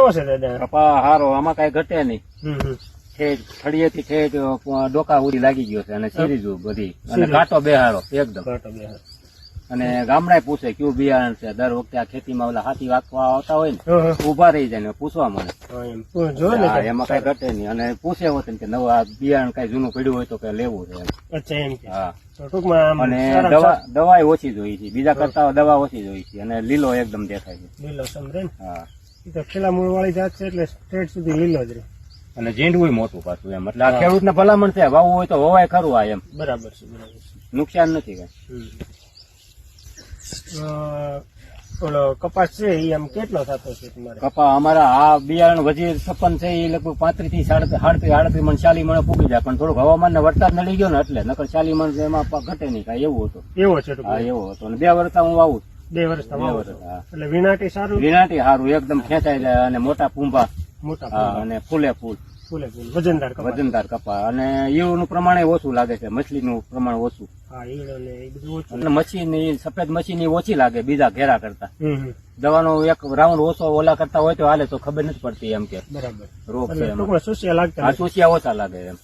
કેવો છે દાદા? કપા હારો, આમાં કઈ ઘટે નહીં. હમ. થળિયેથી ઠેઠ ડોકા ઉડી લાગી ગયો છે અને સીરીઝ બધી અને કાંટો બેહારો એકદમ. કાંટો બેહારો. અને ગામડા પૂછે કયું બિયારણ છે. દર વખતે આ ખેતીમાં ઓલા હાથી વાગવા આવતા હોય ને ઉભા રહી જાય ને પૂછવા મને. એમાં કઈ ઘટે નહીં અને પૂછે હોત કે નવું આ બિયારણ કઈ જૂનું પડ્યું હોય તો કઈ લેવું છે. અચ્છા એમ. હા. ટૂંકમાં અને દવા ઓછી જોઈ છે, બીજા કરતા દવા ઓછી જોઈ છે અને લીલો એકદમ દેખાય છે. લીલો સમરે ને. હા. એ તો પેલા મૂળ વાળી જાત છે એટલે સ્ટ્રેટ સુધી લીલો જ રહે. અને ઝીંડવું મોટું પાછું એમ. એટલે આ ખેડૂત ને ભલામણ છે, વાવવું હોય તો વવાય ખરું આ એમ. બરાબર છે, બરાબર છે. નુકસાન નથી કઈ. ઓલો કપાસ છે એ આમ કેટલો થતો છે તમારે? કપા અમારા આ બિયારણ વજીર 56 છે એ લગભગ 35 થી 38 મણ 40 મણ પૂગી જાય, પણ થોડુંક હવામાન ને વરસાદ નડી ગયો ને એટલે નકર 40 મણ એમાં ઘટે નહીં કાંઈ એવું હતું. એવો છે? હા એવો હતો. અને 2 વર્ષ હું વાવું. 2 વર્ષ. 2 વર્ષ. હા. એટલે વિનાટી સારું. વિનાટી સારું એકદમ ખેંચાઈ જાય અને મોટા પૂંભા. મોટા. હા. અને ફૂલે ફૂલ. ફૂલે ફૂલ વજનદાર કપા. અને ઈયળનું પ્રમાણ ઓછું લાગે છે, મછલીનું પ્રમાણ ઓછું. હા, ઈયળ ને એ બધું ઓછું. અને મચ્છી સફેદ મચ્છી ઓછી લાગે બીજા ઘેરા કરતા. દવાનો એક રાઉન્ડ ઓછો ઓલા કરતા હોય તો હાલે, તો ખબર નથી પડતી એમ કે બરાબર રોગ છે એમાં. સુસિયા લાગતા. આ સુસિયા ઓછા લાગે એમ.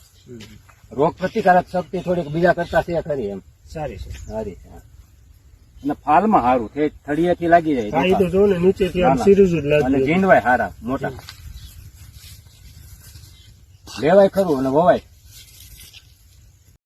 રોગ પ્રતિકારક શક્તિ થોડીક બીજા કરતા છે ખરી એમ. સારી છે. સારી છે. અને ફાલમાં સારું થળિયેથી લાગી જાય. હા, એ તો જો ને નીચેથી આમ સીરીઝ જ લાગે. અને ઝીંડવાય સારા મોટા લેવાય ખરું અને વવાય.